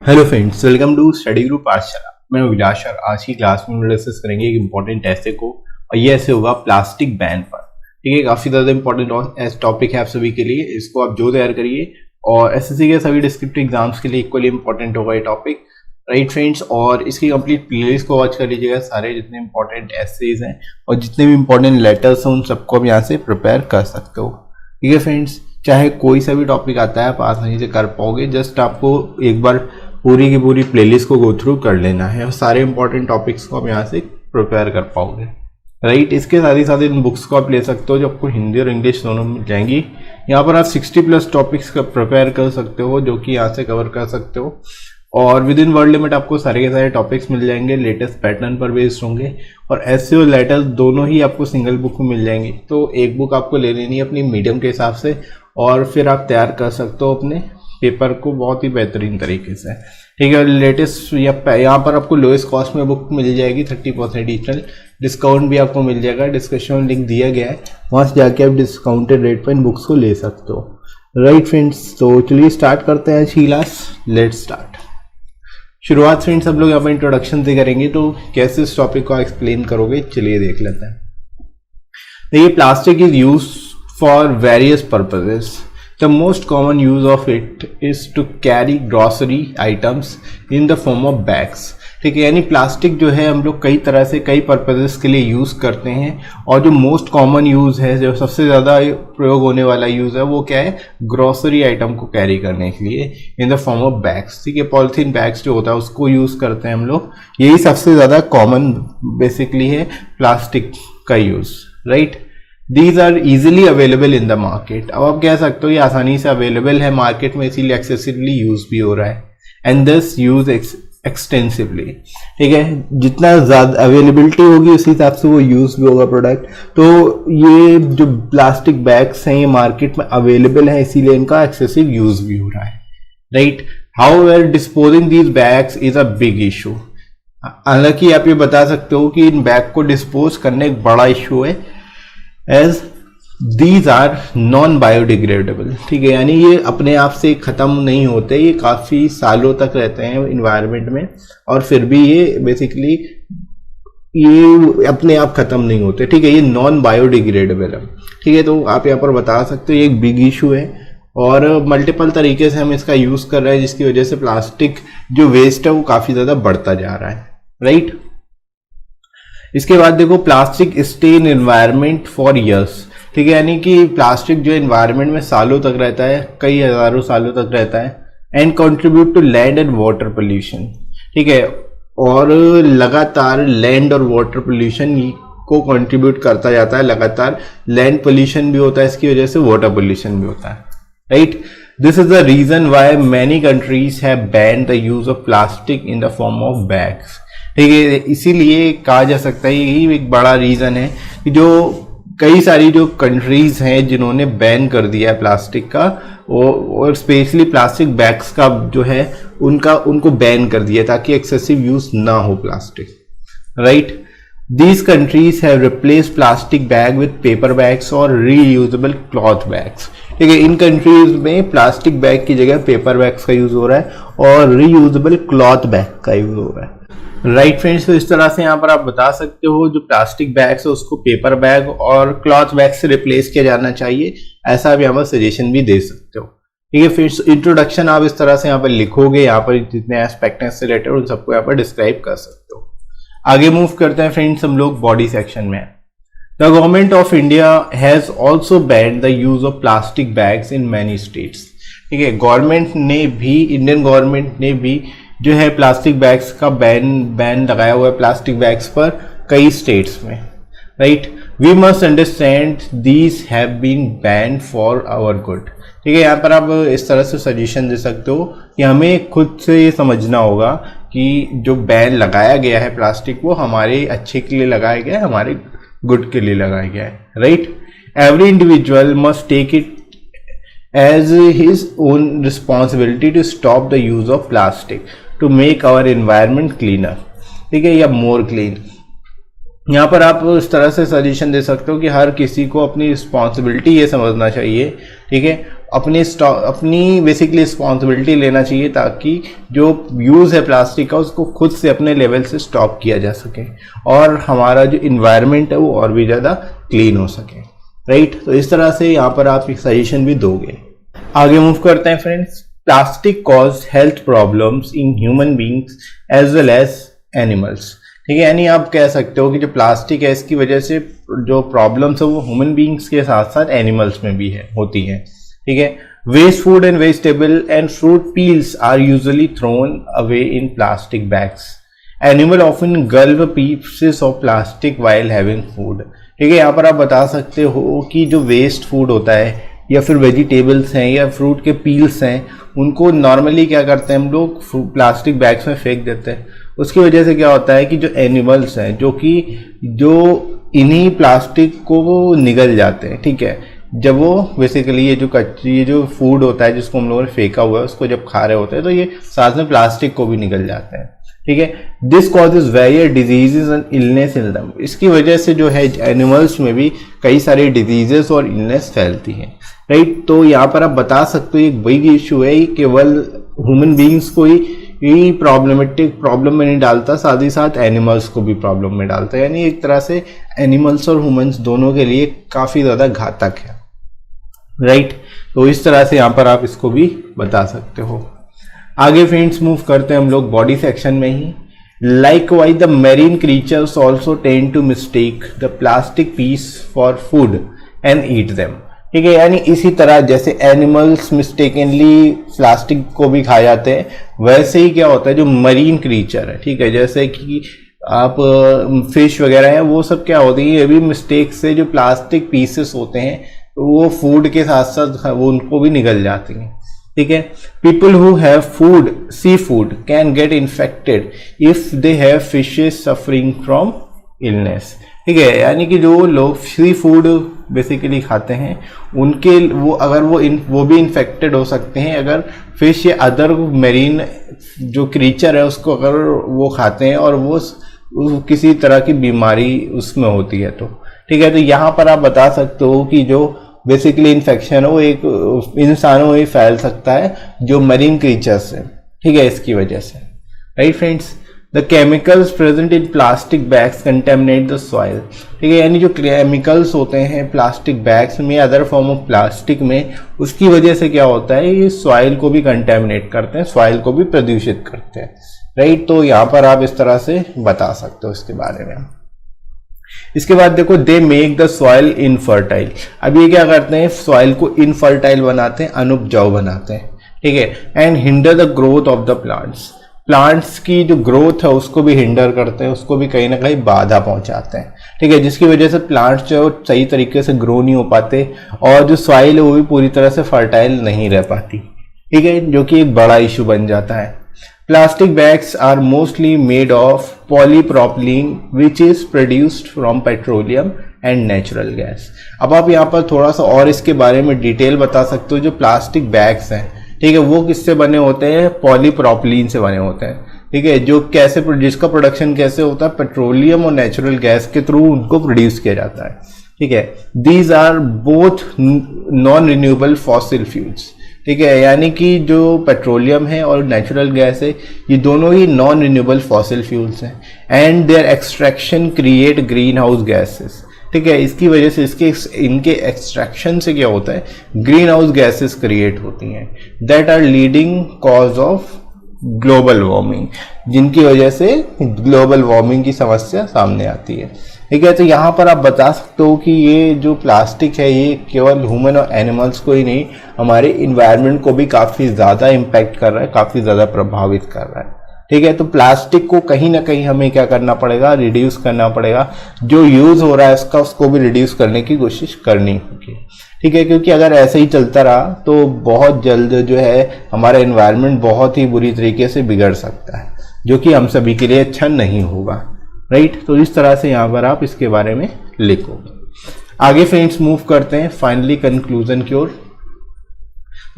Hello friends, welcome to study group Pathshala. मैं विलास और आज की क्लास में हम डिस्कस करेंगे एक इंपॉर्टेंट ऐसे को, और ये ऐसे होगा प्लास्टिक बैन पर। ठीक है, काफी ज्यादा इंपॉर्टेंट टॉपिक है आप सभी के लिए। इसको आप जो तैयार करिए और एसएससी के सभी डिस्क्रिप्टिव एग्जाम्स के लिए इक्वली इंपॉर्टेंट होगा ये टॉपिक, राइट फ्रेंड्स। और इसकी कंप्लीट प्लेलिस्ट को वॉच कर लीजिएगा। सारे जितने इंपॉर्टेंट एसेज हैं और जितने भी इंपॉर्टेंट लेटर्स हैं उन सबको आप यहाँ से प्रिपेयर कर सकते हो। ठीक है फ्रेंड्स, चाहे कोई सा भी टॉपिक आता है आप आसानी से कर पाओगे। जस्ट आपको एक बार पूरी की पूरी प्लेलिस्ट को गो थ्रू कर लेना है और सारे इंपॉर्टेंट टॉपिक्स को आप यहाँ से प्रिपेयर कर पाओगे, राइट। इसके साथ ही इन बुक्स को आप ले सकते हो जो आपको हिंदी और इंग्लिश दोनों मिल जाएंगी। यहाँ पर आप 60+ टॉपिक्स का प्रिपेयर कर सकते हो जो कि यहाँ से कवर कर सकते हो, और विद इन वर्ड लिमिट आपको सारे के सारे टॉपिक्स मिल जाएंगे, लेटेस्ट पैटर्न पर बेस्ड होंगे। और एसए और लेटर्स दोनों ही आपको सिंगल बुक में मिल जाएंगी। तो एक बुक आपको ले लेनी है अपनी मीडियम के हिसाब से, और फिर आप तैयार कर सकते हो अपने पेपर को बहुत ही बेहतरीन तरीके से। ठीक है, लेटेस्ट यहाँ पर आपको लोएस्ट कॉस्ट में बुक मिल जाएगी, 30% एडिशनल डिस्काउंट भी आपको मिल जाएगा। डिस्क्रिप्शन में लिंक दिया गया है, वहाँ से जाके आप डिस्काउंटेड रेट पर इन बुक्स को ले सकते हो, राइट फ्रेंड्स। तो चलिए स्टार्ट करते हैं आज की क्लास। Let's start. शुरुआत फ्रेंड्स सब लोग यहाँ पर इंट्रोडक्शन से करेंगे, तो कैसे इस टॉपिक को एक्सप्लेन करोगे चलिए देख लेते हैं। देखिए, plastic is use for various purposes. The most common use of it is to carry grocery items in the form of bags। ठीक है, यानी प्लास्टिक जो है हम लोग कई तरह से कई पर्पजेस के लिए यूज़ करते हैं, और जो मोस्ट कॉमन यूज़ है, जो सबसे ज़्यादा प्रयोग होने वाला यूज़ है वो क्या है, ग्रोसरी आइटम को कैरी करने के लिए इन द फॉर्म ऑफ बैग्स। ठीक है, पॉलीथीन बैग्स जो होता है उसको यूज़ करते हैं हम लोग। यही सबसे ज़्यादा कॉमन बेसिकली है प्लास्टिक का use, right. These are easily available in the market। अब आप कह सकते हो ये आसानी से अवेलेबल है मार्केट में, इसीलिए एक्सेसिवली यूज भी हो रहा है, एंड दिस यूज एक्सटेंसिवली। ठीक है, जितना ज़्यादा अवेलेबिलिटी होगी उसी हिसाब से वो यूज भी होगा प्रोडक्ट। तो ये जो प्लास्टिक बैग्स हैं ये मार्केट में अवेलेबल है, इसीलिए इनका एक्सेसिव यूज भी हो रहा है, right. However disposing these bags is a big issue. हालांकि आप ये बता सकते हो कि इन बैग को डिस्पोज करना एक बड़ा इशू है, as these are non biodegradable. ठीक है, यानी ये अपने आप से ख़त्म नहीं होते, ये काफ़ी सालों तक रहते हैं इन्वायरमेंट में, और फिर भी ये बेसिकली ये अपने आप ख़त्म नहीं होते। ठीक है, ये नॉन बायोडिग्रेडेबल है। ठीक है, तो आप यहाँ पर बता सकते हो ये एक बिग इशू है, और मल्टीपल तरीके से हम इसका यूज़ कर रहे हैं, जिसकी वजह से प्लास्टिक जो वेस्ट है वो काफ़ी ज़्यादा बढ़ता जा रहा है, राइट। इसके बाद देखो, plastic stay in environment for years. ठीक है, यानी कि प्लास्टिक जो एनवायरनमेंट में सालों तक रहता है, कई हजारों सालों तक रहता है, and contribute to land and water pollution. ठीक है, और लगातार लैंड और वाटर पोल्यूशन को कंट्रीब्यूट करता जाता है। लगातार लैंड पोल्यूशन भी होता है इसकी वजह से, वाटर पोल्यूशन भी होता है, right. This is the reason why many countries have banned the use of plastic in the form of bags. ठीक है, इसीलिए कहा जा सकता है यही एक बड़ा रीज़न है कि जो कई सारी जो कंट्रीज़ हैं जिन्होंने बैन कर दिया है प्लास्टिक का, और स्पेशली प्लास्टिक बैग्स का जो है उनको बैन कर दिया ताकि एक्सेसिव यूज़ ना हो plastic, right. These countries have replace plastic bag with paper bags और रीयूजेबल क्लॉथ बैग्स। ठीक है, इन कंट्रीज में प्लास्टिक बैग की जगह पेपर बैग्स का यूज़ हो रहा है और रीयूजेबल क्लॉथ बैग का यूज़ हो रहा है, राइट फ्रेंड्स। तो इस तरह से यहाँ पर आप बता सकते हो जो प्लास्टिक बैग्स है उसको पेपर बैग और क्लॉथ बैग से रिप्लेस किया जाना चाहिए, ऐसा आप यहाँ पर सजेशन भी दे सकते हो। ठीक है, फिर इंट्रोडक्शन आप इस तरह से यहाँ पर लिखोगे, यहाँ पर जितने एस्पेक्ट हैं इससे रिलेटेड उन सबको यहाँ पर डिस्क्राइब कर सकते हो। आगे मूव करते हैं फ्रेंड्स हम लोग बॉडी सेक्शन में। The government of India has also banned the use of plastic bags in many states. ठीक है, गवर्नमेंट ने भी, इंडियन गवर्नमेंट ने भी जो है प्लास्टिक बैग्स का बैन लगाया हुआ है प्लास्टिक बैग्स पर कई स्टेट्स में, right. We must understand these have been banned for our good. ठीक है, यहाँ पर आप इस तरह से सजेशन दे सकते हो कि हमें खुद से ये समझना होगा कि जो बैन लगाया गया है प्लास्टिक वो हमारे अच्छे के लिए लगाया गया है, हमारे गुड के लिए लगाया गया है, right. Every individual must take it as his own responsibility to stop the use of plastic to make our environment cleaner। ठीक है, या more clean। यहाँ पर आप इस तरह से सजेशन दे सकते हो कि हर किसी को अपनी रिस्पॉन्सिबिलिटी ये समझना चाहिए, ठीक है, अपनी बेसिकली रिस्पॉन्सिबिलिटी लेना चाहिए, ताकि जो यूज़ है प्लास्टिक का उसको खुद से अपने लेवल से स्टॉप किया जा सके और हमारा जो इन्वायरमेंट है वो और भी ज़्यादा क्लीन हो सके, राइट। तो इस तरह से यहाँ पर आप एक सजेशन भी दोगे। आगे मूव करते हैं friends. Plastic cause health problems in human beings as well as animals. ठीक है, यानी आप कह सकते हो कि जो प्लास्टिक है इसकी वजह से जो प्रॉब्लम्स है वो ह्यूमन बींग्स के साथ साथ एनिमल्स में भी होती है। ठीक है, waste food and vegetable and fruit peels are usually thrown away in plastic bags. Animal often gulp pieces of plastic while having food. ठीक है, यहाँ पर आप बता सकते हो कि जो वेस्ट फूड होता है या फिर वेजिटेबल्स हैं या फ्रूट के पील्स हैं, उनको नॉर्मली क्या करते हैं हम लोग प्लास्टिक बैग्स में फेंक देते हैं। उसकी वजह से क्या होता है कि जो एनिमल्स हैं जो इन्हीं प्लास्टिक को वो निगल जाते हैं। ठीक है, जब वो बेसिकली ये जो फूड होता है जिसको हम लोगों ने फेंका हुआ है उसको जब खा रहे होते हैं तो ये साथ में प्लास्टिक को भी निगल जाते हैं। ठीक है, this causes various diseases and illness in them. इसकी वजह से जो है एनिमल्स में भी कई सारे डिजीजेस और इलनेस फैलती हैं, राइट। तो यहाँ पर आप बता सकते हो एक बिग इशू है, केवल ह्यूमन बींग्स को ही प्रॉब्लम में नहीं डालता, साथ ही साथ एनिमल्स को भी प्रॉब्लम में डालता है। यानी एक तरह से एनिमल्स और ह्यूमंस दोनों के लिए काफ़ी ज़्यादा घातक है, राइट। तो इस तरह से यहाँ पर आप इसको भी बता सकते हो। आगे फ्रेंड्स मूव करते हैं हम लोग बॉडी सेक्शन में ही। Likewise, the marine creatures also tend to mistake the plastic piece for food and eat them. ठीक है, यानी इसी तरह जैसे एनिमल्स मिस्टेकनली प्लास्टिक को भी खा जाते हैं, वैसे ही क्या होता है जो मरीन क्रीचर है, ठीक है, जैसे कि आप फिश वगैरह हैं, वो सब क्या होती है, ये भी मिस्टेक से जो प्लास्टिक पीसेस होते हैं वो फूड के साथ साथ वो उनको भी निगल जाती हैं। ठीक है, people who have food seafood can get infected if they have fishes suffering from illness. ठीक है, यानी कि जो लोग सी फूड बेसिकली खाते हैं उनके वो भी इन्फेक्टेड हो सकते हैं अगर फिश या अदर मेरीन जो क्रीचर है उसको अगर वो खाते हैं और वो किसी तरह की बीमारी उसमें होती है तो। ठीक है, तो यहाँ पर आप बता सकते हो कि जो बेसिकली इन्फेक्शन है वो एक इंसानों में फैल सकता है जो मरीन क्रीचर्स है। ठीक है, इसकी वजह से, right friends. The chemicals present in plastic bags contaminate the soil. ठीक है, यानी जो केमिकल्स होते हैं प्लास्टिक बैग्स में अदर फॉर्म ऑफ प्लास्टिक में, उसकी वजह से क्या होता है ये सॉइल को भी कंटेमिनेट करते हैं, सॉइल को भी प्रदूषित करते हैं, राइट। तो यहाँ पर आप इस तरह से बता सकते हो इसके बारे में। इसके बाद देखो, they make the soil infertile. अब ये क्या करते हैं, सॉइल को इनफर्टाइल बनाते हैं, अनुपजाऊ बनाते हैं। ठीक है, and hinder the growth of the plants की जो ग्रोथ है उसको भी हिंडर करते हैं, उसको भी कहीं ना कहीं बाधा पहुंचाते हैं। ठीक है, जिसकी वजह से प्लांट्स जो सही तरीके से ग्रो नहीं हो पाते और जो सॉइल है वो भी पूरी तरह से फर्टाइल नहीं रह पाती। ठीक है, जो कि एक बड़ा इशू बन जाता है। Plastic bags are mostly made of polypropylene which is produced from petroleum and natural gas. अब आप यहाँ पर थोड़ा सा और इसके बारे में डिटेल बता सकते हो। जो प्लास्टिक बैग्स हैं, ठीक है, वो किससे बने होते हैं, पॉलीप्रोपिलीन से बने होते हैं। ठीक है, जो जिसका प्रोडक्शन कैसे होता है, पेट्रोलियम और नेचुरल गैस के थ्रू उनको प्रोड्यूस किया जाता है। ठीक है, these are both non renewable fossil fuels. ठीक है, यानी कि जो पेट्रोलियम है और नेचुरल गैस है ये दोनों ही नॉन रिन्यूएबल फॉसिल फ्यूल्स हैं and their extraction create greenhouse gases. ठीक है, इसकी वजह से इनके एक्सट्रैक्शन से क्या होता है, ग्रीन हाउस गैसेस क्रिएट होती हैं that are leading cause of global warming, जिनकी वजह से ग्लोबल वार्मिंग की समस्या सामने आती है। ठीक है, तो यहाँ पर आप बता सकते हो कि ये जो प्लास्टिक है ये केवल ह्यूमन और एनिमल्स को ही नहीं, हमारे इन्वायरमेंट को भी काफ़ी ज़्यादा इम्पैक्ट कर रहा है, काफ़ी ज़्यादा प्रभावित कर रहा है। ठीक है, तो प्लास्टिक को कहीं ना कहीं हमें क्या करना पड़ेगा, रिड्यूस करना पड़ेगा। जो यूज़ हो रहा है उसको भी रिड्यूस करने की कोशिश करनी होगी। ठीक है, क्योंकि अगर ऐसे ही चलता रहा तो बहुत जल्द जो है हमारा एनवायरनमेंट बहुत ही बुरी तरीके से बिगड़ सकता है, जो कि हम सभी के लिए अच्छा नहीं होगा, राइट। तो इस तरह से यहाँ पर आप इसके बारे में लिखो। आगे फ्रेंड्स मूव करते हैं फाइनली कंक्लूजन की ओर।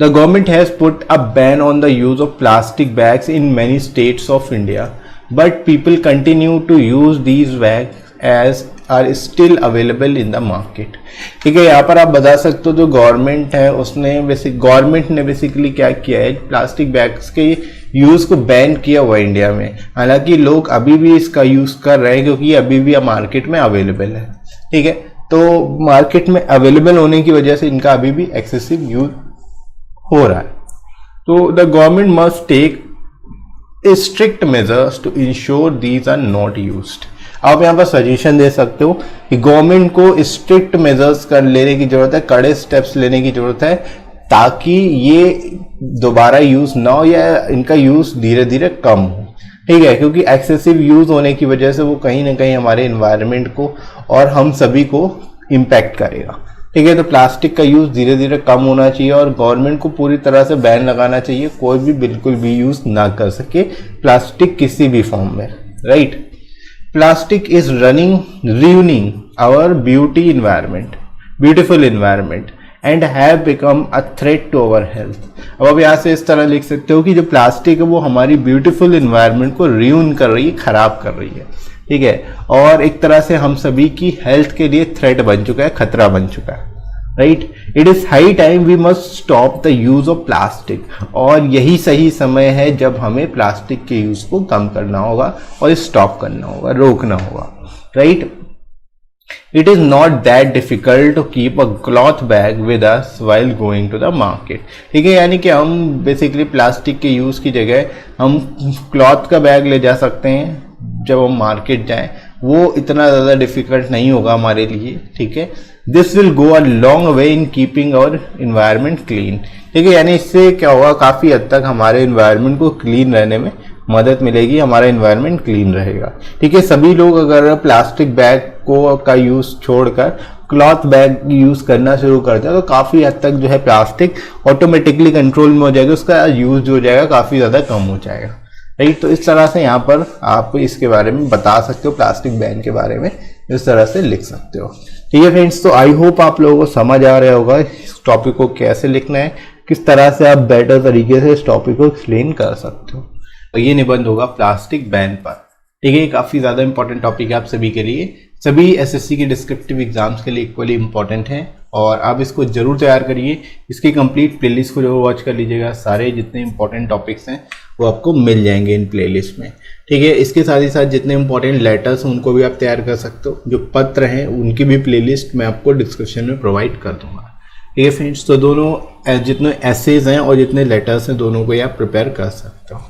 The government has put a ban on the use of plastic bags in many states of India, but people continue to use these bags as are still available in the market. ठीक है, यहाँ पर आप बता सकते हो जो government है उसने गवर्नमेंट ने बेसिकली क्या किया है, प्लास्टिक बैग्स के यूज को बैन किया हुआ इंडिया में। हालांकि लोग अभी भी इसका यूज कर रहे हैं क्योंकि अभी भी मार्केट में अवेलेबल है। ठीक है, तो मार्केट में अवेलेबल होने की वजह से इनका अभी भी एक्सेसिव यूज हो रहा है। तो the government must take strict measures to ensure these are not used. आप यहाँ पर सजेशन दे सकते हो कि गवर्नमेंट को स्ट्रिक्ट मेजर्स कर लेने की जरूरत है, कड़े स्टेप्स लेने की जरूरत है ताकि ये दोबारा यूज ना हो या इनका यूज धीरे धीरे कम हो। ठीक है, क्योंकि एक्सेसिव यूज होने की वजह से वो कहीं ना कहीं हमारे एनवायरनमेंट को और हम सभी को इम्पैक्ट करेगा। ठीक है, तो प्लास्टिक का यूज धीरे धीरे कम होना चाहिए और गवर्नमेंट को पूरी तरह से बैन लगाना चाहिए, कोई भी बिल्कुल भी यूज ना कर सके प्लास्टिक किसी भी फॉर्म में। Right, plastic is ruining our beautiful environment and have become a threat to our health। अब आप यहाँ से इस तरह लिख सकते हो कि जो प्लास्टिक है वो हमारी ब्यूटीफुल इन्वायरमेंट को रियून कर रही है, खराब कर रही है। ठीक है, और एक तरह से हम सभी की हेल्थ के लिए थ्रेट बन चुका है, खतरा बन चुका है। Right, it is high time we must stop the use of plastic. और यही सही समय है जब हमें प्लास्टिक के यूज को कम करना होगा और स्टॉप करना होगा, रोकना होगा। Right, it is not that difficult to keep a cloth bag with us while going to the market. ठीक है, यानी कि हम बेसिकली प्लास्टिक के यूज की जगह हम क्लॉथ का बैग ले जा सकते हैं जब हम मार्केट जाएं, वो इतना ज़्यादा डिफिकल्ट नहीं होगा हमारे लिए। ठीक है, this will go a long way in keeping our environment clean. ठीक है, यानी इससे क्या होगा, काफ़ी हद तक हमारे इन्वायरमेंट को क्लीन रहने में मदद मिलेगी, हमारा इन्वायरमेंट क्लीन रहेगा। ठीक है, सभी लोग अगर प्लास्टिक बैग को का यूज़ छोड़कर क्लॉथ बैग यूज़ करना शुरू करते हैं तो काफ़ी हद तक जो है प्लास्टिक ऑटोमेटिकली कंट्रोल में हो जाएगा, उसका यूज़ जो हो जाएगा काफ़ी ज़्यादा कम हो जाएगा। राइट, तो इस तरह से यहाँ पर आप इसके बारे में बता सकते हो, प्लास्टिक बैन के बारे में इस तरह से लिख सकते हो। ठीक है फ्रेंड्स, तो आई होप आप लोगों को समझ आ रहा होगा इस टॉपिक को कैसे लिखना है, किस तरह से आप बेटर तरीके से इस टॉपिक को एक्सप्लेन कर सकते हो। तो ये निबंध होगा प्लास्टिक बैन पर। ठीक है, काफ़ी ज़्यादा इंपॉर्टेंट टॉपिक है आप सभी के लिए, सभी एसएससी के डिस्क्रिप्टिव एग्जाम्स के लिए इक्वली इंपॉर्टेंट है और आप इसको जरूर तैयार करिए। इसकी कंप्लीट प्लेलिस्ट को जरूर वॉच कर लीजिएगा, सारे जितने इंपॉर्टेंट टॉपिक्स हैं वो आपको मिल जाएंगे इन प्लेलिस्ट में। ठीक है, इसके साथ ही साथ जितने इंपॉर्टेंट लेटर्स हैं उनको भी आप तैयार कर सकते हो, जो पत्र हैं उनकी भी प्लेलिस्ट मैं आपको डिस्क्रिप्शन में प्रोवाइड कर दूंगा। ठीक है फ्रेंड्स, तो दोनों जितने एसेज हैं और जितने लेटर्स हैं दोनों को ही आप प्रिपेयर कर सकते हो।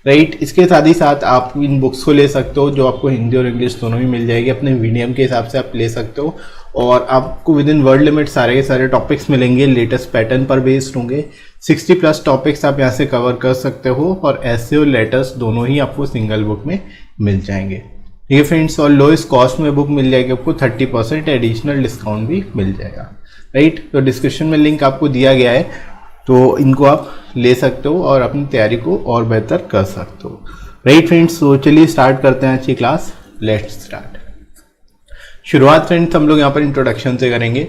राइट, इसके साथ ही साथ आप इन बुक्स को ले सकते हो जो आपको हिंदी और इंग्लिश दोनों ही मिल जाएगी, अपने मीडियम के हिसाब से आप ले सकते हो और आपको विद इन वर्ड लिमिट सारे के सारे टॉपिक्स मिलेंगे, लेटेस्ट पैटर्न पर बेस्ड होंगे। 60+ टॉपिक्स आप यहाँ से कवर कर सकते हो और ऐसे और लेटेस्ट दोनों ही आपको सिंगल बुक में मिल जाएंगे। ठीक है फ्रेंड्स, और लोएस्ट कॉस्ट में बुक मिल जाएगी आपको, 30% एडिशनल डिस्काउंट भी मिल जाएगा। राइट, तो डिस्क्रिप्शन में लिंक आपको दिया गया है, तो इनको आप ले सकते हो और अपनी तैयारी को और बेहतर कर सकते हो। राइट फ्रेंड्स, तो चलिए स्टार्ट करते हैं आज की क्लास। Let's start. शुरुआत फ्रेंड्स हम लोग यहाँ पर इंट्रोडक्शन से करेंगे,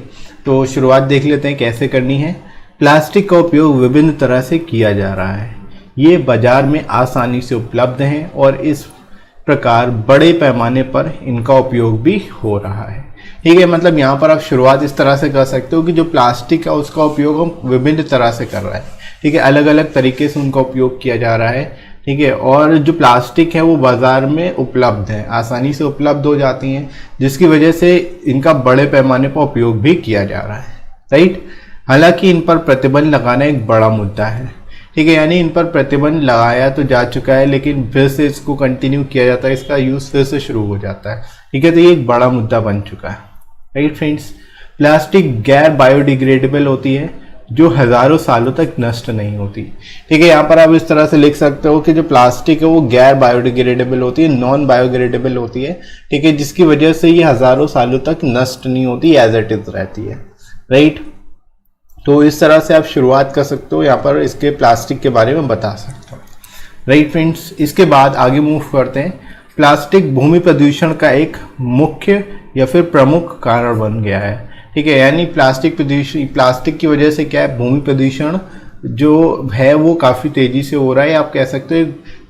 तो शुरुआत देख लेते हैं कैसे करनी है। प्लास्टिक का उपयोग विभिन्न तरह से किया जा रहा है, ये बाजार में आसानी से उपलब्ध हैं और इस प्रकार बड़े पैमाने पर इनका उपयोग भी हो रहा है। ठीक है, मतलब यहाँ पर आप शुरुआत इस तरह से कर सकते हो कि जो प्लास्टिक है उसका उपयोग हम विभिन्न तरह से कर रहे हैं। ठीक है, अलग अलग तरीके से उनका उपयोग किया जा रहा है। ठीक है, और जो प्लास्टिक है वो बाजार में उपलब्ध है, आसानी से उपलब्ध हो जाती हैं, जिसकी वजह से इनका बड़े पैमाने पर उपयोग भी किया जा रहा है। राइट, हालांकि इन पर प्रतिबंध लगाना एक बड़ा मुद्दा है। ठीक है, यानी इन पर प्रतिबंध लगाया तो जा चुका है लेकिन फिर से इसको कंटिन्यू किया जाता है, इसका यूज फिर से शुरू हो जाता है। ठीक है, तो ये एक बड़ा मुद्दा बन चुका है। राइट फ्रेंड्स, प्लास्टिक गैर बायोडिग्रेडेबल होती है जो हजारों सालों तक नष्ट नहीं होती। ठीक है, यहाँ पर आप इस तरह से लिख सकते हो कि जो प्लास्टिक है वो गैर बायोडिग्रेडेबल होती है, नॉन बायोडिग्रेडेबल होती है। ठीक है, जिसकी वजह से ये हजारों सालों तक नष्ट नहीं होती, एज इट इज रहती है। राइट, तो इस तरह से आप शुरुआत कर सकते हो, यहाँ पर इसके प्लास्टिक के बारे में बता सकते हो। राइट फ्रेंड्स, इसके बाद आगे मूव करते हैं। प्लास्टिक भूमि प्रदूषण का एक मुख्य या फिर प्रमुख कारण बन गया है। ठीक है, यानी प्लास्टिक की वजह से क्या है, भूमि प्रदूषण जो है वो काफ़ी तेज़ी से हो रहा है, आप कह सकते हो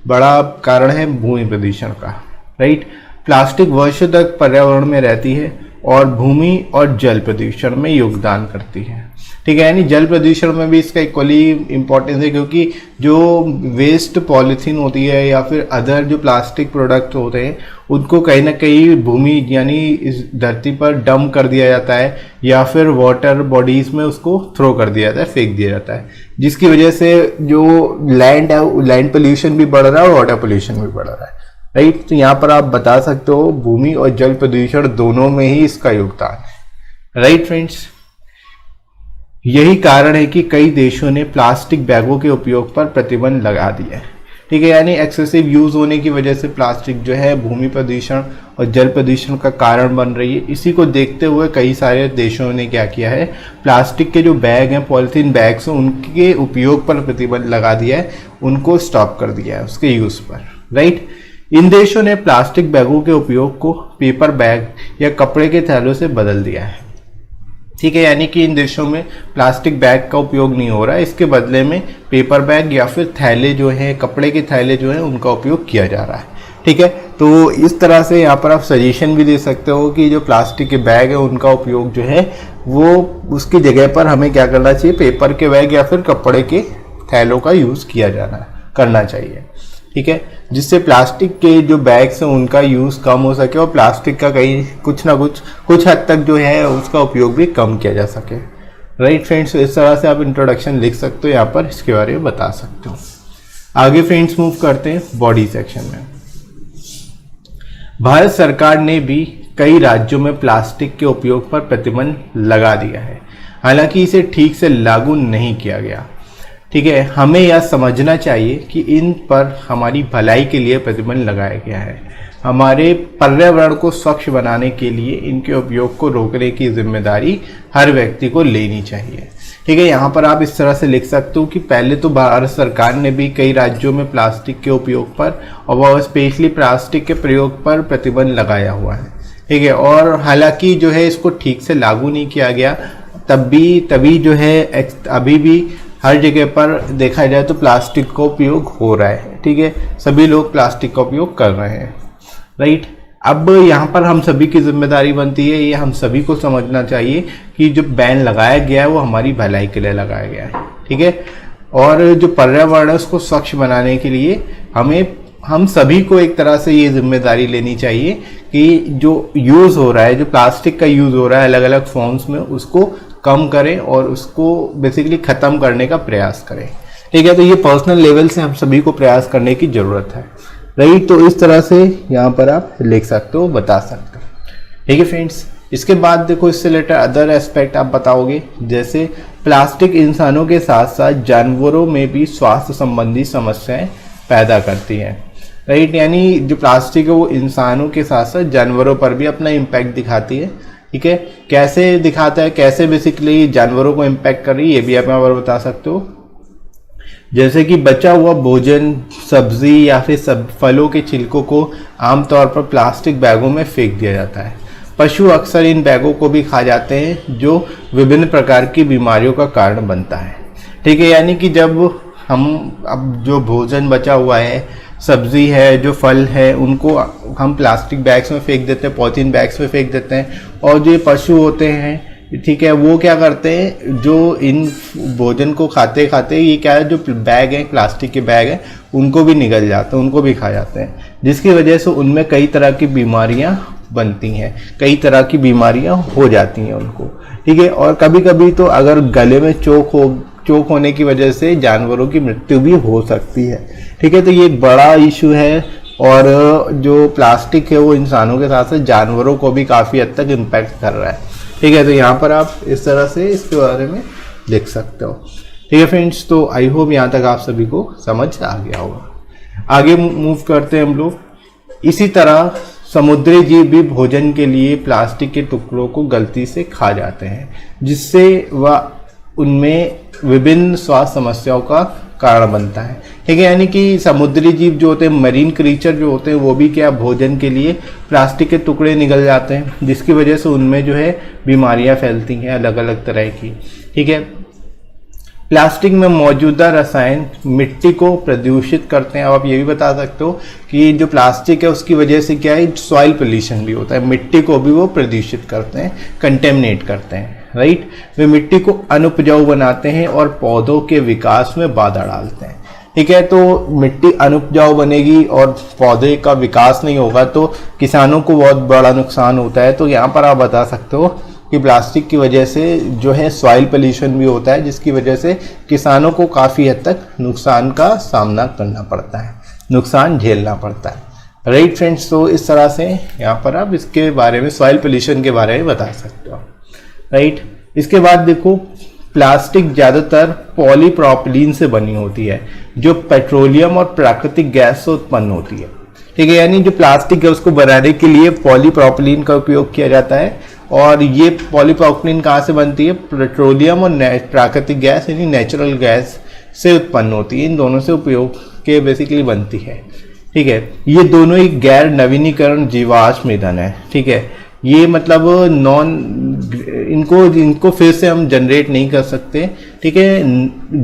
बड़ा कारण है भूमि प्रदूषण का। राइट, प्लास्टिक वर्षों तक पर्यावरण में रहती है और भूमि और जल प्रदूषण में योगदान करती है। ठीक है, यानी जल प्रदूषण में भी इसका इक्वली इम्पोर्टेंस है, क्योंकि जो वेस्ट पॉलीथीन होती है या फिर अदर जो प्लास्टिक प्रोडक्ट होते हैं उनको कहीं ना कहीं भूमि यानी इस धरती पर डंप कर दिया जाता है या फिर वाटर बॉडीज में उसको थ्रो कर दिया जाता है, फेंक दिया जाता है, जिसकी वजह से जो लैंड है लैंड पोल्यूशन भी बढ़ रहा है और वाटर पोल्यूशन भी बढ़ रहा है। राइट, तो यहाँ पर आप बता सकते हो भूमि और जल प्रदूषण दोनों में ही इसका योगदान है। राइट फ्रेंड्स, यही कारण है कि कई देशों ने प्लास्टिक बैगों के उपयोग पर प्रतिबंध लगा दिया है। ठीक है, यानी एक्सेसिव यूज होने की वजह से प्लास्टिक जो है भूमि प्रदूषण और जल प्रदूषण का कारण बन रही है। इसी को देखते हुए कई सारे देशों ने क्या किया है, प्लास्टिक के जो बैग हैं, पॉलीथीन बैग्स हैं, उनके उपयोग पर प्रतिबंध लगा दिया है, उनको स्टॉप कर दिया है उसके यूज पर। राइट, इन देशों ने प्लास्टिक बैगों के उपयोग को पेपर बैग या कपड़े के थैलों से बदल दिया है। ठीक है, यानी कि इन देशों में प्लास्टिक बैग का उपयोग नहीं हो रहा है, इसके बदले में पेपर बैग या फिर थैले जो हैं, कपड़े के थैले जो हैं, उनका उपयोग किया जा रहा है। ठीक है, तो इस तरह से यहाँ पर आप सजेशन भी दे सकते हो कि जो प्लास्टिक के बैग है उनका उपयोग जो है वो उसकी जगह पर हमें क्या करना चाहिए, पेपर के बैग या फिर कपड़े के थैलों का यूज़ करना चाहिए। ठीक है, जिससे प्लास्टिक के जो बैग्स हैं उनका यूज़ कम हो सके और प्लास्टिक का कहीं कुछ हद तक जो है उसका उपयोग भी कम किया जा सके। राइट फ्रेंड्स, इस तरह से आप इंट्रोडक्शन लिख सकते हो, यहाँ पर इसके बारे में बता सकते हो। आगे फ्रेंड्स मूव करते हैं बॉडी सेक्शन में। भारत सरकार ने भी कई राज्यों में प्लास्टिक के उपयोग पर प्रतिबंध लगा दिया है, हालांकि इसे ठीक से लागू नहीं किया गया। ठीक है, हमें यह समझना चाहिए कि इन पर हमारी भलाई के लिए प्रतिबंध लगाया गया है। हमारे पर्यावरण को स्वच्छ बनाने के लिए इनके उपयोग को रोकने की जिम्मेदारी हर व्यक्ति को लेनी चाहिए। ठीक है, यहाँ पर आप इस तरह से लिख सकते हो कि पहले तो भारत सरकार ने भी कई राज्यों में प्लास्टिक के उपयोग पर और वह स्पेशली प्लास्टिक के प्रयोग पर प्रतिबंध लगाया हुआ है। ठीक है, और हालांकि जो है इसको ठीक से लागू नहीं किया गया, तभी जो है अभी भी हर जगह पर देखा जाए तो प्लास्टिक का उपयोग हो रहा है। ठीक है, सभी लोग प्लास्टिक का उपयोग कर रहे हैं। राइट, अब यहाँ पर हम सभी की जिम्मेदारी बनती है, ये हम सभी को समझना चाहिए कि जो बैन लगाया गया है वो हमारी भलाई के लिए लगाया गया है। ठीक है, और जो पर्यावरण है उसको स्वच्छ बनाने के लिए हम सभी को एक तरह से ये जिम्मेदारी लेनी चाहिए कि जो यूज़ हो रहा है, जो प्लास्टिक का यूज़ हो रहा है अलग अलग फॉर्म्स में, उसको कम करें और उसको बेसिकली ख़त्म करने का प्रयास करें। ठीक है, तो ये पर्सनल लेवल से हम सभी को प्रयास करने की ज़रूरत है। राइट, तो इस तरह से यहाँ पर आप लिख सकते हो, बता सकते हो। ठीक है फ्रेंड्स, इसके बाद देखो इससे रिलेटेड अदर एस्पेक्ट आप बताओगे, जैसे प्लास्टिक इंसानों के साथ साथ जानवरों में भी स्वास्थ्य संबंधी समस्याएं पैदा करती हैं। राइट, यानी जो प्लास्टिक है वो इंसानों के साथ साथ जानवरों पर भी अपना इम्पैक्ट दिखाती है। ठीक है, कैसे दिखाता है, कैसे बेसिकली जानवरों को इम्पैक्ट कर रही है, ये भी आप यहाँ पर बता सकते हो। जैसे कि बचा हुआ भोजन, सब्जी या फिर फलों के छिलकों को आमतौर पर प्लास्टिक बैगों में फेंक दिया जाता है। पशु अक्सर इन बैगों को भी खा जाते हैं, जो विभिन्न प्रकार की बीमारियों का कारण बनता है। ठीक है, यानी कि जब अब जो भोजन बचा हुआ है, सब्जी है, जो फल है, उनको हम प्लास्टिक बैग्स में फेंक देते हैं, पॉलीथीन बैग्स में फेंक देते हैं, और जो पशु होते हैं, ठीक है, वो क्या करते हैं, जो इन भोजन को खाते खाते ये क्या है, जो बैग है, प्लास्टिक के बैग है, उनको भी निगल जाते हैं, उनको भी खा जाते हैं, जिसकी वजह से उनमें कई तरह की बीमारियां बनती हैं, कई तरह की बीमारियां हो जाती हैं उनको। ठीक है, और कभी कभी तो अगर गले में चोक होने की वजह से जानवरों की मृत्यु भी हो सकती है। ठीक है, तो ये एक बड़ा इशू है, और जो प्लास्टिक है वो इंसानों के साथ साथ जानवरों को भी काफ़ी हद तक इम्पैक्ट कर रहा है। ठीक है, तो यहाँ पर आप इस तरह से इसके बारे में लिख सकते हो। ठीक है फ्रेंड्स, तो आई होप यहाँ तक आप सभी को समझ आ गया होगा। आगे मूव करते हैं हम लोग। इसी तरह समुद्री जीव भी भोजन के लिए प्लास्टिक के टुकड़ों को गलती से खा जाते हैं, जिससे वह उनमें विभिन्न स्वास्थ्य समस्याओं का कारण बनता है। ठीक है, यानी कि समुद्री जीव जो होते हैं, मरीन क्रीचर जो होते हैं, वो भी क्या भोजन के लिए प्लास्टिक के टुकड़े निगल जाते हैं, जिसकी वजह से उनमें जो है बीमारियां फैलती हैं अलग अलग तरह की। ठीक है, प्लास्टिक में मौजूदा रसायन मिट्टी को प्रदूषित करते हैं। अब आप ये भी बता सकते हो कि जो प्लास्टिक है उसकी वजह से क्या है, सॉइल पोल्यूशन भी होता है, मिट्टी को भी वो प्रदूषित करते हैं, कंटेमिनेट करते हैं, राइट। वे मिट्टी को अनुपजाऊ बनाते हैं और पौधों के विकास में बाधा डालते हैं, ठीक है। तो मिट्टी अनुपजाऊ बनेगी और पौधे का विकास नहीं होगा तो किसानों को बहुत बड़ा नुकसान होता है। तो यहाँ पर आप बता सकते हो कि प्लास्टिक की वजह से जो है सॉइल पोल्यूशन भी होता है, जिसकी वजह से किसानों को काफ़ी हद तक नुकसान का सामना करना पड़ता है, नुकसान झेलना पड़ता है, राइट फ्रेंड्स। तो इस तरह से यहाँ पर आप इसके बारे में, सॉइल पोल्यूशन के बारे में बता सकते हो, राइट। इसके बाद देखो, प्लास्टिक ज़्यादातर पॉलीप्रोपिलीन से बनी होती है जो पेट्रोलियम और प्राकृतिक गैस से उत्पन्न होती है, ठीक है। यानी जो प्लास्टिक है उसको बनाने के लिए पॉलीप्रोपिलीन का उपयोग किया जाता है। और ये पॉलीप्रोपिलीन कहाँ से बनती है, पेट्रोलियम और प्राकृतिक गैस यानी नेचुरल गैस से उत्पन्न होती है, इन दोनों से उपयोग के बेसिकली बनती है, ठीक है। ये दोनों ही गैर नवीनीकरण जीवाश्म ईंधन है, ठीक है। ये मतलब इनको फिर से हम जनरेट नहीं कर सकते, ठीक है।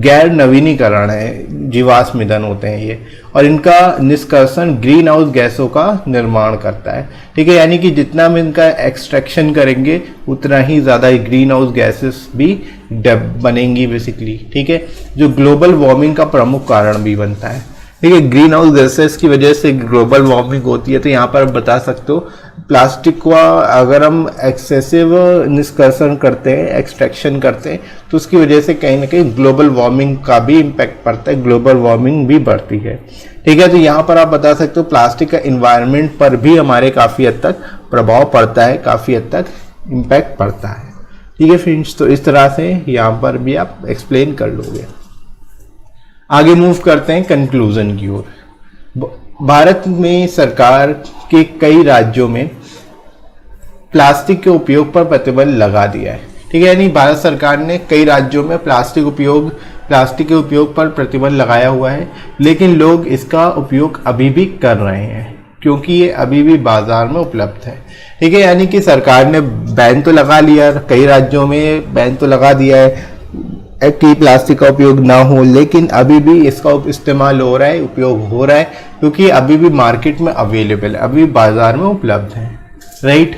गैर नवीनीकरण है, जीवाश्म ईंधन होते हैं ये, और इनका निष्कर्षण ग्रीन हाउस गैसों का निर्माण करता है, ठीक है। यानी कि जितना हम इनका एक्सट्रैक्शन करेंगे उतना ही ज़्यादा ग्रीन हाउस गैसेस भी बनेंगी बेसिकली, ठीक है, जो ग्लोबल वार्मिंग का प्रमुख कारण भी बनता है, ठीक है। ग्रीन हाउस गैसेस की वजह से ग्लोबल वार्मिंग होती है। तो यहाँ पर आप बता सकते हो प्लास्टिक को अगर हम एक्सेसिव निष्कर्षण करते हैं, एक्सट्रैक्शन करते हैं, तो उसकी वजह से कहीं ना कहीं ग्लोबल वार्मिंग का भी इम्पैक्ट पड़ता है, ग्लोबल वार्मिंग भी बढ़ती है, ठीक है। तो यहाँ पर आप बता सकते हो प्लास्टिक का इन्वायरमेंट पर भी हमारे काफ़ी हद तक प्रभाव पड़ता है, काफ़ी हद तक इम्पैक्ट पड़ता है, ठीक है फ्रेंड्स। तो इस तरह से यहाँ पर भी आप एक्सप्लेन कर लोगे। आगे मूव करते हैं कंक्लूजन की ओर। भारत में सरकार के कई राज्यों में प्लास्टिक के उपयोग पर प्रतिबंध लगा दिया है, ठीक है। यानी भारत सरकार ने कई राज्यों में प्लास्टिक के उपयोग पर प्रतिबंध लगाया हुआ है, लेकिन लोग इसका उपयोग अभी भी कर रहे हैं क्योंकि ये अभी भी बाजार में उपलब्ध है, ठीक है। यानी कि सरकार ने बैन तो लगा लिया, कई राज्यों में बैन तो लगा दिया है कि प्लास्टिक का उपयोग ना हो, लेकिन अभी भी इसका इस्तेमाल हो रहा है, उपयोग हो रहा है, क्योंकि अभी भी मार्केट में अवेलेबल है, अभी बाजार में उपलब्ध है, राइट।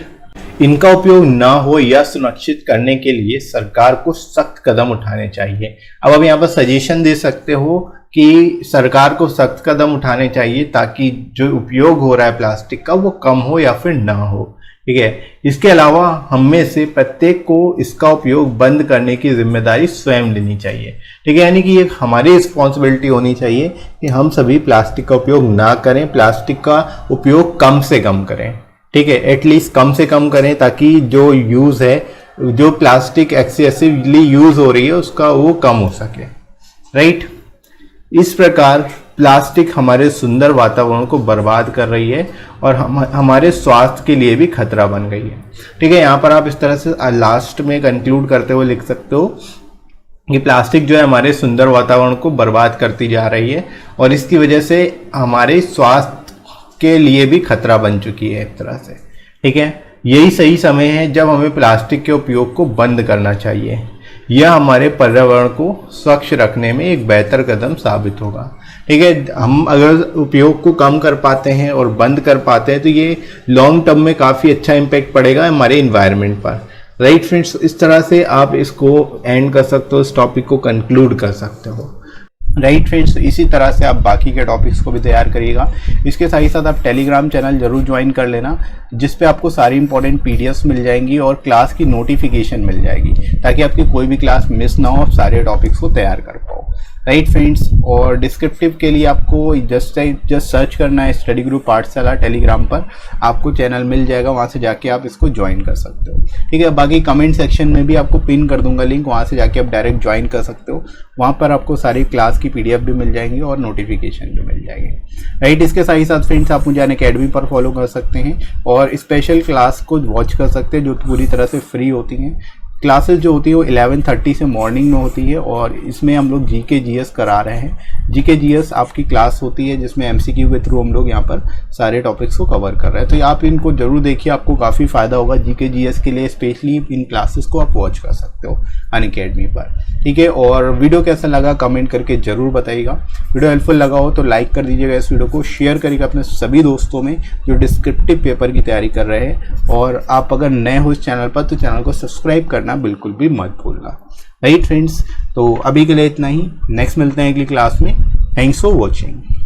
इनका उपयोग ना हो यह सुनिश्चित करने के लिए सरकार को सख्त कदम उठाने चाहिए। अब आप यहाँ पर सजेशन दे सकते हो कि सरकार को सख्त कदम उठाने चाहिए ताकि जो उपयोग हो रहा है प्लास्टिक का वो कम हो या फिर ना हो, ठीक है। इसके अलावा हम में से प्रत्येक को इसका उपयोग बंद करने की जिम्मेदारी स्वयं लेनी चाहिए, ठीक है। यानी कि ये हमारी रिस्पॉन्सिबिलिटी होनी चाहिए कि हम सभी प्लास्टिक का उपयोग ना करें, प्लास्टिक का उपयोग कम से कम करें, ठीक है। एटलीस्ट कम से कम करें ताकि जो यूज़ है, जो प्लास्टिक एक्सेसिवली यूज़ हो रही है उसका वो कम हो सके, राइट। इस प्रकार प्लास्टिक हमारे सुंदर वातावरण को बर्बाद कर रही है और हमारे स्वास्थ्य के लिए भी खतरा बन गई है, ठीक है। यहाँ पर आप इस तरह से लास्ट में कंक्लूड करते हुए लिख सकते हो कि प्लास्टिक जो है हमारे सुंदर वातावरण को बर्बाद करती जा रही है और इसकी वजह से हमारे स्वास्थ्य के लिए भी खतरा बन चुकी है एक तरह से, ठीक है। यही सही समय है जब हमें प्लास्टिक के उपयोग को बंद करना चाहिए। यह हमारे पर्यावरण को स्वच्छ रखने में एक बेहतर कदम साबित होगा, ठीक है। हम अगर उपयोग को कम कर पाते हैं और बंद कर पाते हैं तो ये लॉन्ग टर्म में काफ़ी अच्छा इम्पैक्ट पड़ेगा हमारे इन्वायरमेंट पर, राइट फ्रेंड्स। इस तरह से आप इसको एंड कर सकते हो, इस टॉपिक को कंक्लूड कर सकते हो, राइट फ्रेंड्स। इसी तरह से आप बाकी के टॉपिक्स को भी तैयार करिएगा। इसके साथ ही साथ आप टेलीग्राम चैनल जरूर ज्वाइन कर लेना, जिस पे आपको सारी इंपॉर्टेंट पीडीएफ्स मिल जाएंगी और क्लास की नोटिफिकेशन मिल जाएगी, ताकि आपकी कोई भी क्लास मिस ना हो, आप सारे टॉपिक्स को तैयार कर पाओ, राइट फ्रेंड्स। और डिस्क्रिप्टिव के लिए आपको जस्ट सर्च करना है स्टडी ग्रुप पाठशाला टेलीग्राम पर, आपको चैनल मिल जाएगा, वहाँ से जाके आप इसको ज्वाइन कर सकते हो, ठीक है। बाकी कमेंट सेक्शन में भी आपको पिन कर दूंगा लिंक, वहाँ से जाके आप डायरेक्ट ज्वाइन कर सकते हो, वहाँ पर आपको सारी क्लास की पीडीएफ भी मिल जाएंगी और नोटिफिकेशन भी मिल जाएंगे, राइट। इसके साथ ही साथ फ्रेंड्स आप मुझे अनअकैडमी पर फॉलो कर सकते हैं और स्पेशल क्लास को वॉच कर सकते हैं जो पूरी तरह से फ्री होती हैं, क्लासेस जो होती है वो 11:30 से मॉर्निंग में होती है और इसमें हम लोग जीके जीएस करा रहे हैं। जीके जीएस आपकी क्लास होती है जिसमें एमसीक्यू के थ्रू हम लोग यहाँ पर सारे टॉपिक्स को कवर कर रहे हैं। तो आप इनको जरूर देखिए, आपको काफ़ी फायदा होगा। जीके जीएस के लिए स्पेशली इन क्लासेस को आप वॉच कर सकते हो अनअकैडमी पर, ठीक है। और वीडियो कैसा लगा कमेंट करके जरूर बताइएगा। वीडियो हेल्पफुल लगा हो तो लाइक कर दीजिएगा, इस वीडियो को शेयर करिएगा अपने सभी दोस्तों में जो डिस्क्रिप्टिव पेपर की तैयारी कर रहे हैं। और आप अगर नए हो इस चैनल पर तो चैनल को सब्सक्राइब करना बिल्कुल भी मत भूलना, राइट फ्रेंड्स। तो अभी के लिए इतना ही, नेक्स्ट मिलते हैं अगली क्लास में। Thanks for watching.